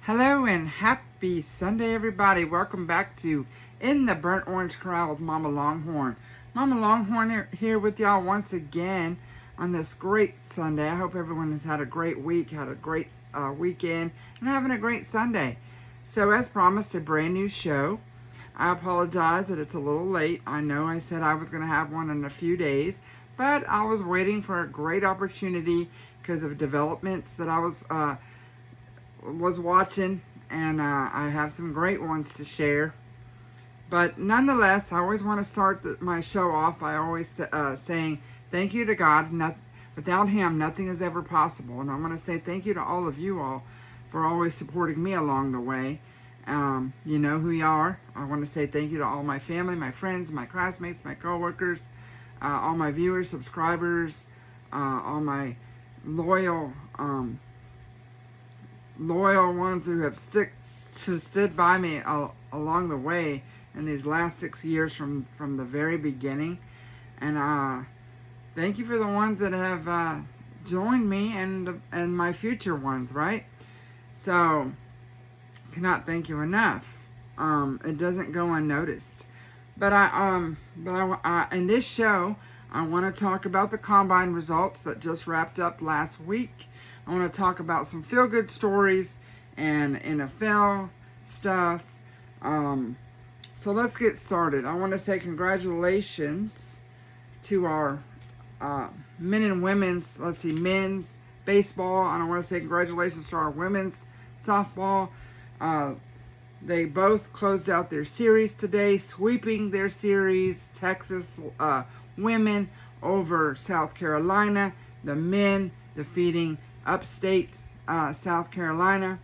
Hello and happy Sunday, everybody. Welcome back to In the Burnt Orange Corral with Mama Longhorn. Mama Longhorn here with y'all once again on this great Sunday. I hope everyone has had a great week, had a great weekend, and having a great Sunday. So as promised, a brand new show. I apologize that it's a little late. I know I said I was going to have one in a few days, but I was waiting for a great opportunity because of developments that I was watching, and I have some great ones to share. But nonetheless, I always want to start my show off by always saying thank you to God. Without Him, nothing is ever possible. And I want to say thank you to all of you all for always supporting me along the way. You know who you are. I want to say thank you to all my family, my friends, my classmates, my coworkers, all my viewers, subscribers, all my loyal ones who have stood by me along the way in these last 6 years from the very beginning. And thank you for the ones that have joined me and my future ones, right? So cannot thank you enough. It doesn't go unnoticed. But in this show, I want to talk about the combine results that just wrapped up last week. I want to talk about some feel-good stories and NFL stuff. So let's get started. I want to say congratulations to our men and women's, men's baseball. And I want to say congratulations to our women's softball. They both closed out their series today, sweeping their series. Texas women over South Carolina. The men defeating upstate South Carolina.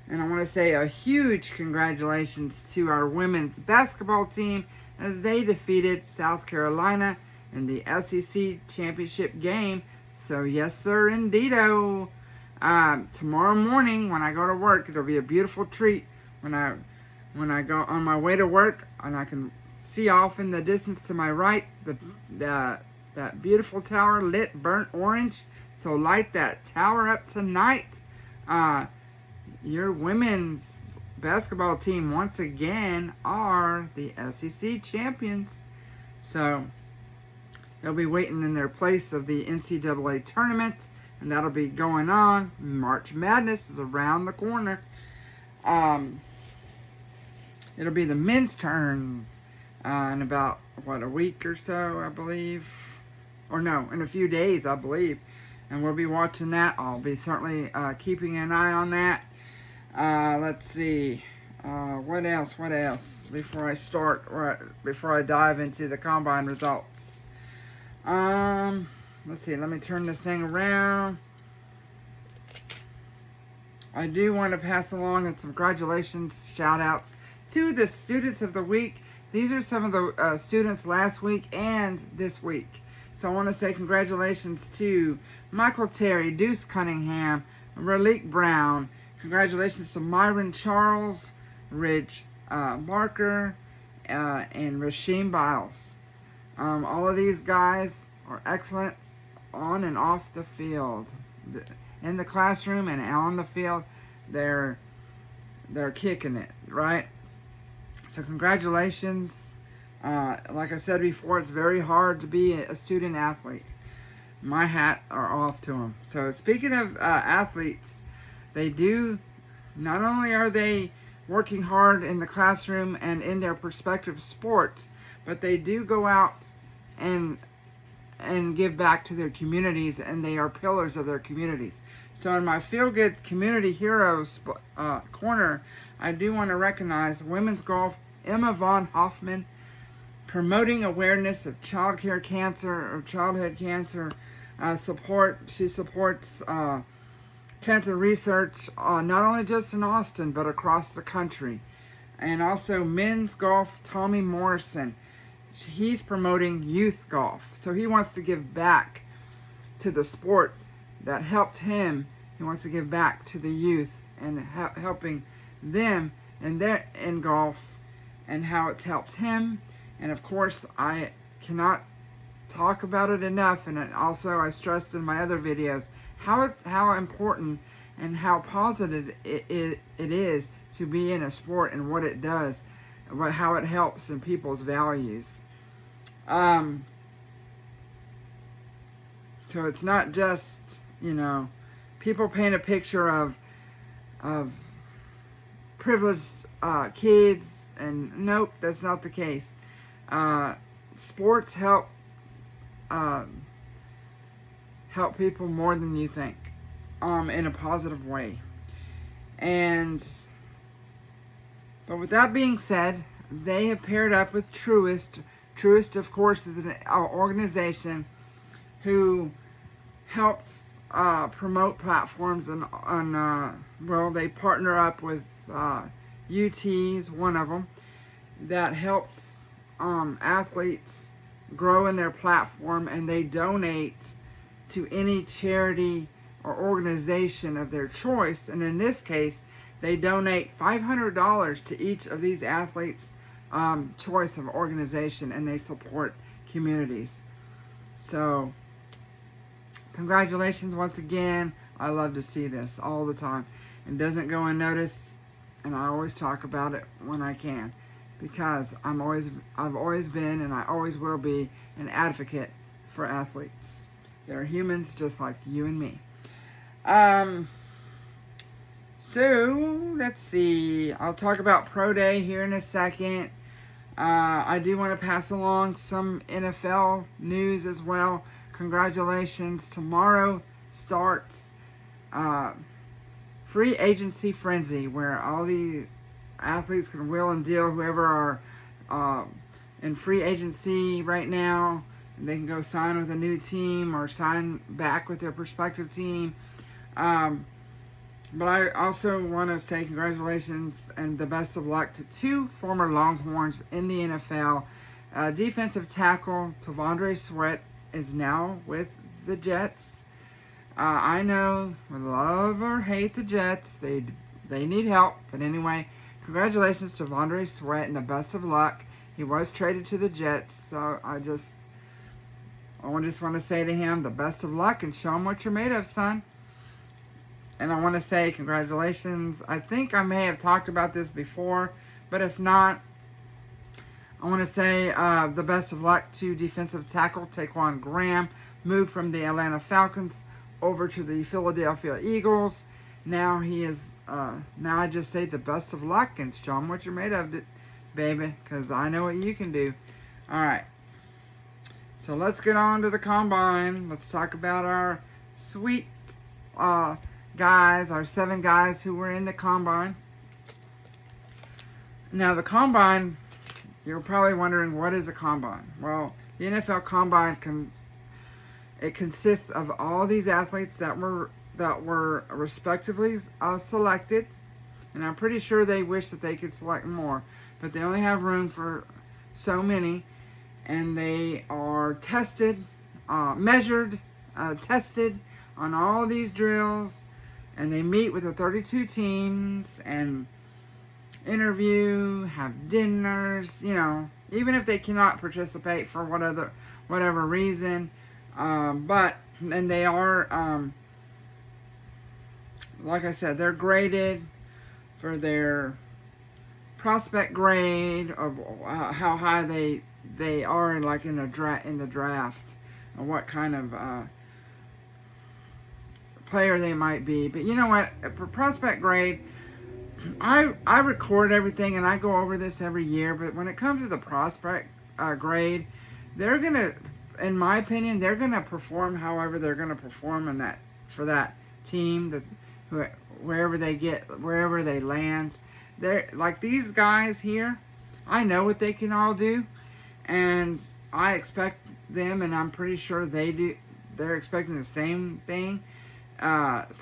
And I want to say a huge congratulations to our women's basketball team as they defeated South Carolina in the SEC championship game. So yes sir, indeedo. Tomorrow morning when I go to work, it'll be a beautiful treat when I go on my way to work, and I can see off in the distance to my right that beautiful tower lit burnt orange. So light that tower up tonight. Your women's basketball team once again are the SEC champions. So they'll be waiting in their place of the NCAA tournament, and that'll be going on. March Madness is around the corner. It'll be the men's turn in about, a week or so, I believe. Or no, in a few days, I believe. And we'll be watching that. I'll be certainly keeping an eye on that. Let's see. What else? Before I dive into the combine results. Let's see. Let me turn this thing around. I do want to pass along some congratulations, shout outs to the students of the week. These are some of the students last week and this week. So I want to say congratulations to Michael Terry, Deuce Cunningham, Raleek Brown. Congratulations to Myron Charles, Ridge Barker, and Rasheem Biles. All of these guys are excellent on and off the field. In the classroom and on the field, they're kicking it, right? So congratulations. Like I said before, it's very hard to be a student athlete. My hat are off to them. So speaking of athletes, they do, not only are they working hard in the classroom and in their respective sports, but they do go out and give back to their communities, and they are pillars of their communities. So in my Feel Good Community Heroes corner, I do want to recognize women's golf, Emma Von Hoffman, promoting awareness of childhood cancer support. She supports cancer research, not only just in Austin, but across the country. And also men's golf, Tommy Morrison. He's promoting youth golf. So he wants to give back to the sport that helped him. He wants to give back to the youth and helping them in golf and how it's helped him. And of course, I cannot talk about it enough, and also I stressed in my other videos how important and how positive it is to be in a sport and what it does, how it helps in people's values. So it's not just, people paint a picture of privileged kids, and nope, that's not the case. Sports help people more than you think, in a positive way. But with that being said, they have paired up with Truist. Truist, of course, is an organization who helps promote platforms well, they partner up with UT is one of them, that helps athletes grow in their platform, and they donate to any charity or organization of their choice. And in this case, they donate $500 to each of these athletes' choice of organization, and they support communities. So, congratulations once again. I love to see this all the time. It doesn't go unnoticed, and I always talk about it when I can, because I've always been, and I always will be, an advocate for athletes. They're humans just like you and me. So, let's see. I'll talk about Pro Day here in a second. I do want to pass along some NFL news as well. Congratulations. Tomorrow starts free agency frenzy, where all the athletes can wheel and deal, whoever are in free agency right now. They can go sign with a new team or sign back with their prospective team. But I also want to say congratulations and the best of luck to two former Longhorns in the NFL. Defensive tackle T'Vondre Sweat is now with the Jets. I know, love or hate the Jets, they need help. But anyway, congratulations to T'Vondre Sweat and the best of luck. He was traded to the Jets, so I just want to say to him, the best of luck, and show him what you're made of, son. And I want to say congratulations. I think I may have talked about this before, but if not, I want to say the best of luck to defensive tackle Taquan Graham, moved from the Atlanta Falcons over to the Philadelphia Eagles. Now he is, now I just say the best of luck and show him what you're made of, baby, because I know what you can do. All right. So let's get on to the combine. Let's talk about our sweet guys, our 7 guys who were in the combine. Now the combine, you're probably wondering, what is a combine? Well, the NFL combine consists of all these athletes that were respectively selected, and I'm pretty sure they wish that they could select more, but they only have room for so many, and they are tested, measured, tested on all these drills, and they meet with the 32 teams and interview, have dinners, even if they cannot participate for whatever reason. But they are, like I said, they're graded for their prospect grade of how high they are in the draft, and what kind of player they might be. But you know what? For prospect grade, I record everything and I go over this every year. But when it comes to the prospect grade, they're gonna, in my opinion, they're gonna perform however they're gonna perform for that team, wherever they land. They're like these guys here. I know what they can all do, and I expect them, and I'm pretty sure they do. They're expecting the same thing.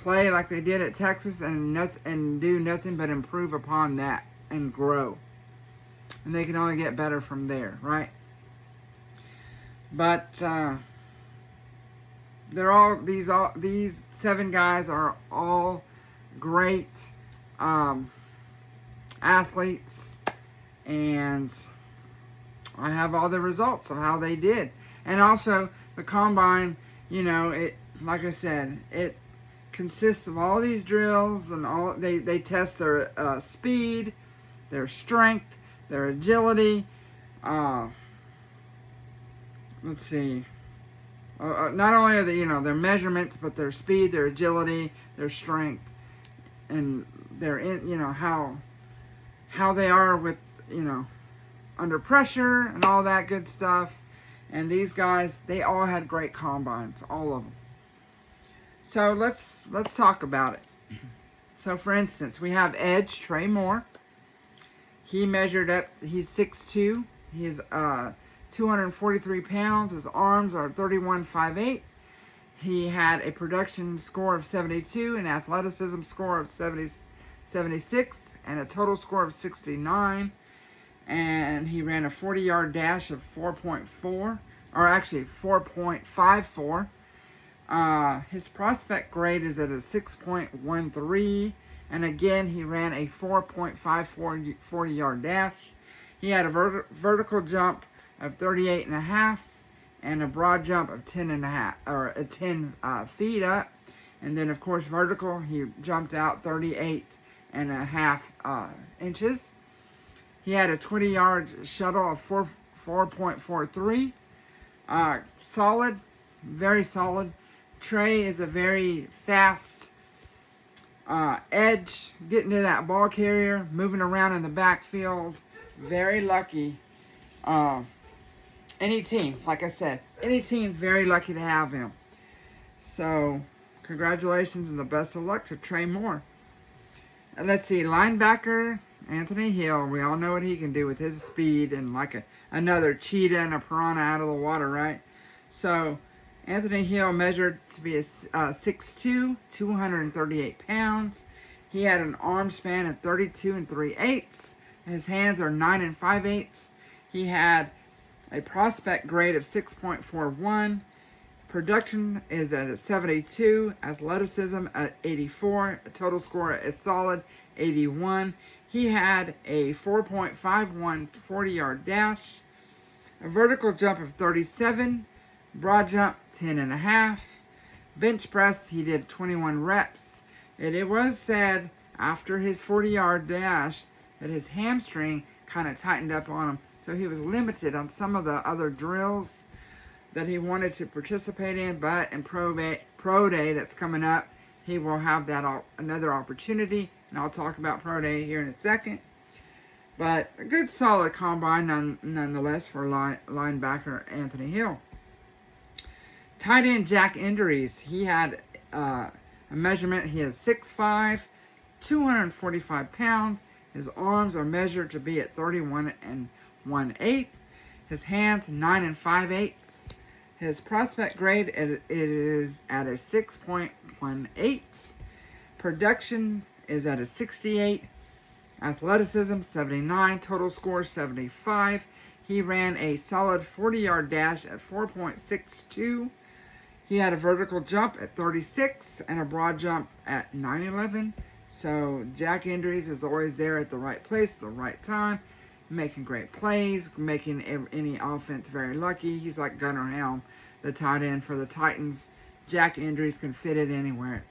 Play like they did at Texas, and do nothing but improve upon that and grow. And they can only get better from there, right? But these 7 guys are all great athletes, and I have all the results of how they did. And also the combine, like I said, it consists of all these drills, and all they test their speed, their strength, their agility. Let's see. Not only are they, their measurements, but their speed, their agility, their strength, and their how they are with under pressure and all that good stuff. And these guys, they all had great combines, all of them. So let's talk about it. So for instance, we have Edge Trey Moore. He measured up. He's 6'2". He's 243 pounds. His arms are 31.58. He had a production score of 72, an athleticism score of 76, and a total score of 69. And he ran a 40-yard dash of 4.4, or actually 4.54. His prospect grade is at a 6.13. And again, he ran a 4.54 40-yard dash. He had a vertical jump of 38.5 and a broad jump of 10.5, or 10 feet up. And then, of course, vertical, he jumped out 38.5 inches. He had a 20-yard shuttle of 4.43. Solid, very solid. Trey is a very fast edge, getting to that ball carrier, moving around in the backfield. Very lucky. Any team, like I said, any team's very lucky to have him. So, congratulations and the best of luck to Trey Moore. And let's see, linebacker Anthony Hill. We all know what he can do with his speed and like another cheetah and a piranha out of the water, right? So, Anthony Hill measured to be a 6'2", 238 pounds. He had an arm span of 32 3/8. His hands are 9 5/8. He had a prospect grade of 6.41. Production is at a 72. Athleticism at 84. A total score is solid, 81. He had a 4.51 40-yard dash. A vertical jump of 37. Broad jump, 10.5. Bench press, he did 21 reps. It was said after his 40-yard dash that his hamstring kind of tightened up on him. So he was limited on some of the other drills that he wanted to participate in. But in Pro Day that's coming up, he will have that another opportunity. And I'll talk about Pro Day here in a second. But a good solid combine nonetheless for linebacker Anthony Hill. Tight end Jack Endries, he had a measurement. He is 6'5", 245 pounds. His arms are measured to be at 31 1/8. His hands 9 5/8. His prospect grade it is at a 6.18. Production is at a 68. Athleticism 79. Total score 75. He ran a solid 40-yard dash at 4.62. He had a vertical jump at 36 and a broad jump at 9.11. So Jack Endries is always there at the right place, at the right time, making great plays, making any offense very lucky. He's like Gunnar Helm, the tight end for the Titans. Jack Endries can fit it anywhere.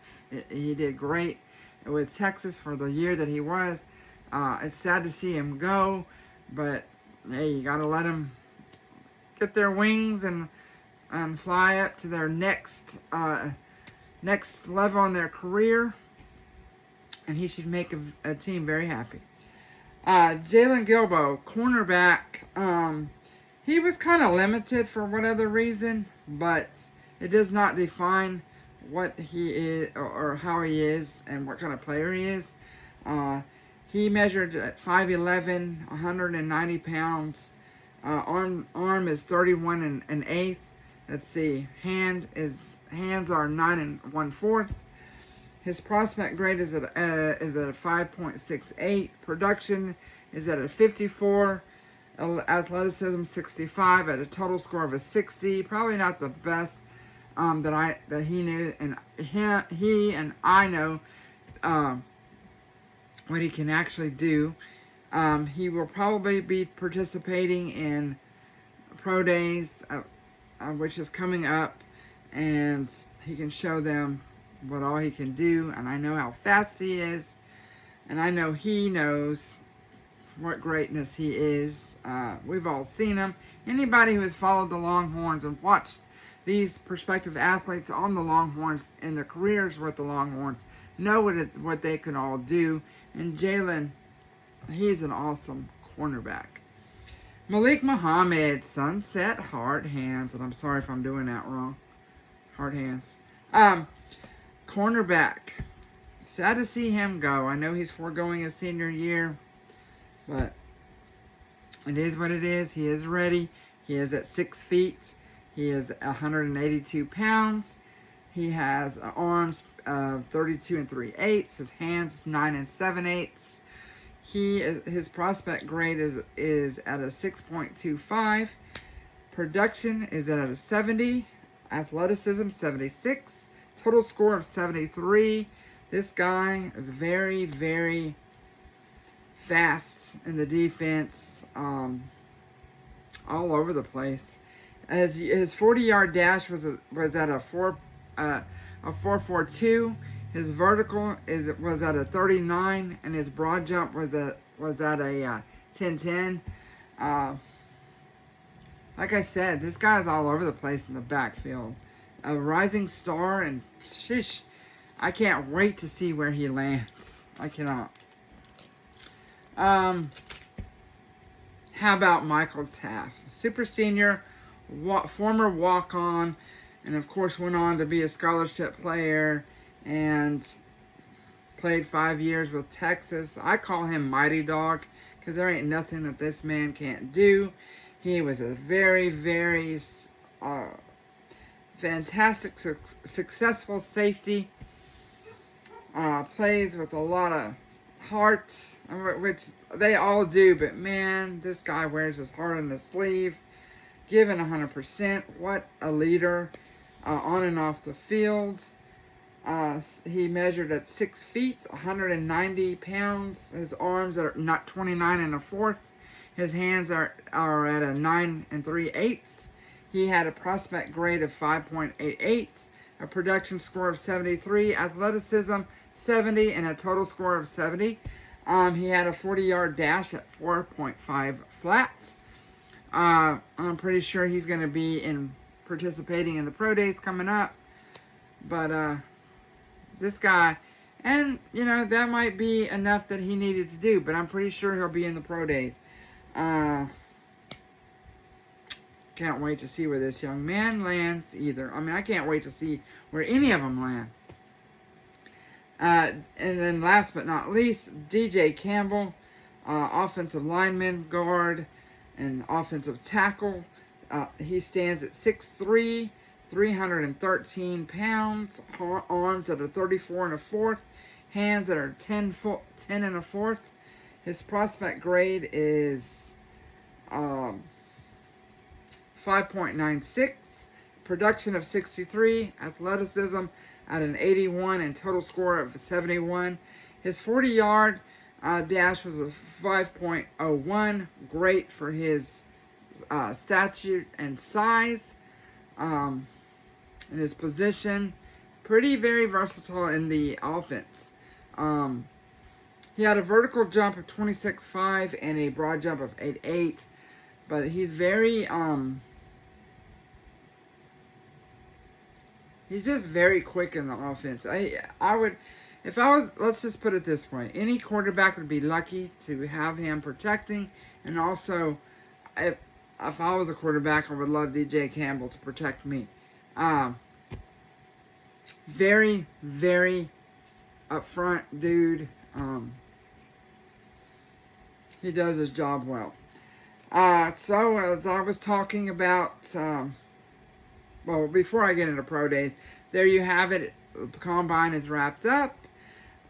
He did great with Texas for the year that he was. It's sad to see him go, but hey, you got to let him get their wings and fly up to their next level in their career, and he should make a team very happy. Jalen Gilbo, cornerback, he was kind of limited for whatever reason, but it does not define what he is or how he is and what kind of player he is. He measured at 5'11", 190 pounds. Arm is 31 1/8. Let's see. Hands are 9 1/4. His prospect grade is at a 5.68. Production is at a 54. Athleticism 65 at a total score of a 60. Probably not the best that he knew, and he and I know what he can actually do. He will probably be participating in Pro Days, which is coming up, and he can show them what all he can do, and I know how fast he is, and I know he knows what greatness he is. We've all seen him. Anybody who has followed the Longhorns and watched these prospective athletes on the Longhorns and their careers with the Longhorns know what they can all do. And Jalen, he's an awesome cornerback. Malik Muhammad, Sunset Hard Hands, and I'm sorry if I'm doing that wrong. Hard Hands. Cornerback. Sad to see him go. I know he's foregoing his senior year, but it is what it is. He is ready. He is at 6 feet. He is 182 pounds. He has arms of 32 3/8. His hands 9 7/8. His prospect grade is at a 6.25. Production is at a 70. Athleticism 76. Total score of 73. This guy is very, very fast in the defense, all over the place. As his 40-yard dash was at a 4.42. His vertical was at a 39, and his broad jump was at a 10.10. Like I said, this guy's all over the place in the backfield. A rising star, and sheesh, I can't wait to see where he lands. I cannot. How about Michael Taft? Super senior, former walk-on, and of course went on to be a scholarship player and played 5 years with Texas. I call him Mighty Dog because there ain't nothing that this man can't do. He was a very, very fantastic, successful safety. Plays with a lot of heart, which they all do, but man, this guy wears his heart on his sleeve, giving 100%. What a leader on and off the field. He measured at 6 feet, 190 pounds. His arms are not 29 1/4. His hands are at a 9 3/8. He had a prospect grade of 5.88, a production score of 73, athleticism 70, and a total score of 70. He had a 40-yard dash at 4.5 flat. I'm pretty sure he's going to be participating in the pro days coming up. But this guy, and you know, that might be enough that he needed to do, but I'm pretty sure he'll be in the pro days. Can't wait to see where this young man lands either. I mean, I can't wait to see where any of them land. And then last but not least, DJ Campbell, offensive lineman, guard, and offensive tackle. He stands at 6'3", 313 pounds, arms at a 34 1/4, hands that are 10 1/4. His prospect grade is 5.96, production of 63, athleticism at an 81, and total score of 71. His 40-yard dash was a 5.01, great for his stature and size. In his position, very versatile in the offense. He had a vertical jump of 26.5 and a broad jump of 8.8, but he's he's just very quick in the offense. I would, if I was, let's just put it this way, any quarterback would be lucky to have him protecting, and also, if I was a quarterback, I would love DJ Campbell to protect me. Very, very upfront dude. He does his job well. So, as I was talking about, well, before I get into pro days, there you have it. The combine is wrapped up.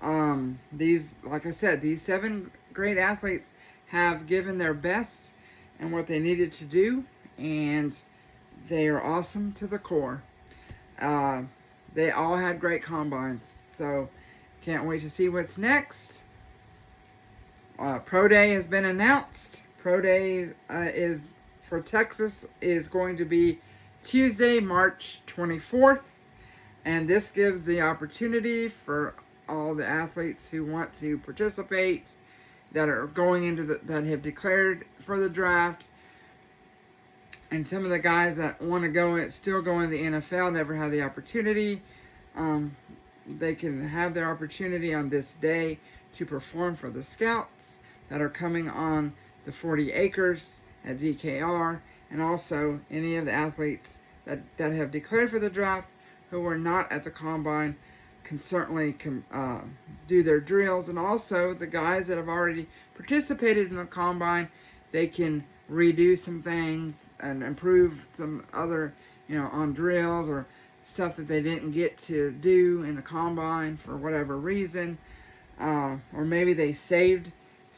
Like I said, these 7 great athletes have given their best and what they needed to do, and they are awesome to the core. They all had great combines, so can't wait to see what's next. Pro Day has been announced. Pro Day is for Texas is going to be Tuesday, March 24th. And this gives the opportunity for all the athletes who want to participate, that are going into that have declared for the draft, and some of the guys that want to still go in the NFL, never had the opportunity. They can have their opportunity on this day to perform for the scouts that are coming on the 40 acres at DKR, and also any of the athletes that have declared for the draft who were not at the combine can certainly do their drills. And also the guys that have already participated in the combine, they can redo some things and improve some other, on drills or stuff that they didn't get to do in the combine for whatever reason, or maybe they saved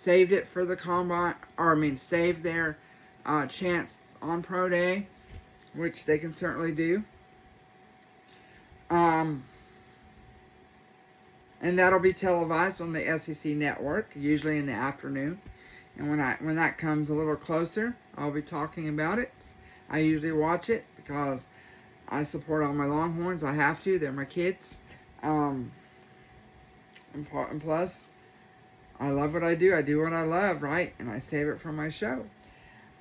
it for the combine, saved their chance on pro day, which they can certainly do. And that'll be televised on the SEC network, usually in the afternoon. And when that comes a little closer, I'll be talking about it. I usually watch it because I support all my Longhorns. I have to. They're my kids. And plus, I love what I do. I do what I love, right? And I save it for my show.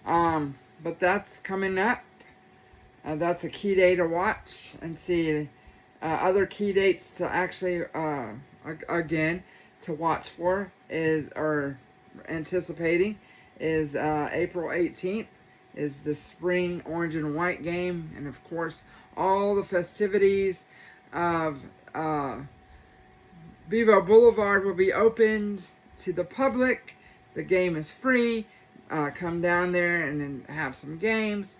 But that's coming up. That's a key day to watch and see. Other key dates to actually, again, to watch for anticipating is April 18th is the spring orange and white game. And of course, all the festivities of Bevo Boulevard will be opened to the public. The game is free. Come down there and then have some games,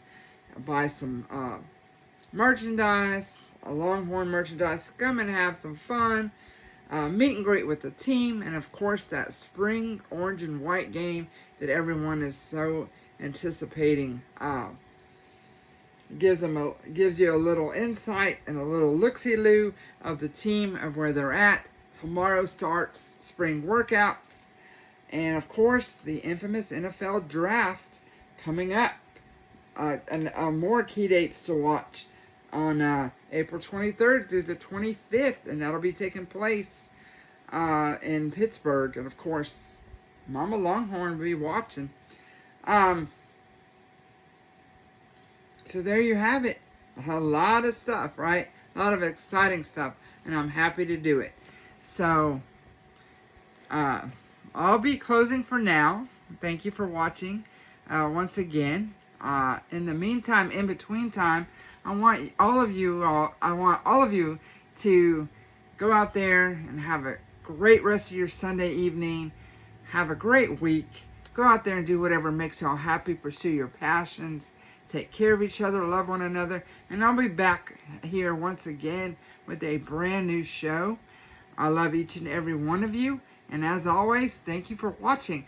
buy some merchandise, Longhorn merchandise, come and have some fun, meet and greet with the team, and of course that spring orange and white game that everyone is so anticipating. Gives you a little insight and a little look-see-loo of the team, of where they're at. Tomorrow starts spring workouts, and of course the infamous NFL draft coming up, and more key dates to watch on April 23rd through the 25th, and that'll be taking place in Pittsburgh. And of course, Mama Longhorn will be watching. So there you have it. A lot of stuff, right? A lot of exciting stuff, and I'm happy to do it. So I'll be closing for now. Thank you for watching once again. In the meantime, in between time, I want all of you to go out there and have a great rest of your Sunday evening. Have a great week. Go out there and do whatever makes y'all happy. Pursue your passions. Take care of each other. Love one another. And I'll be back here once again with a brand new show. I love each and every one of you. And as always, thank you for watching.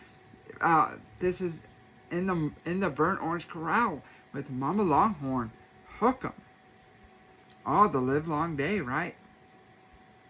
This is in the Burnt Orange Corral with Mama Longhorn. Hook 'em all the live long day, right?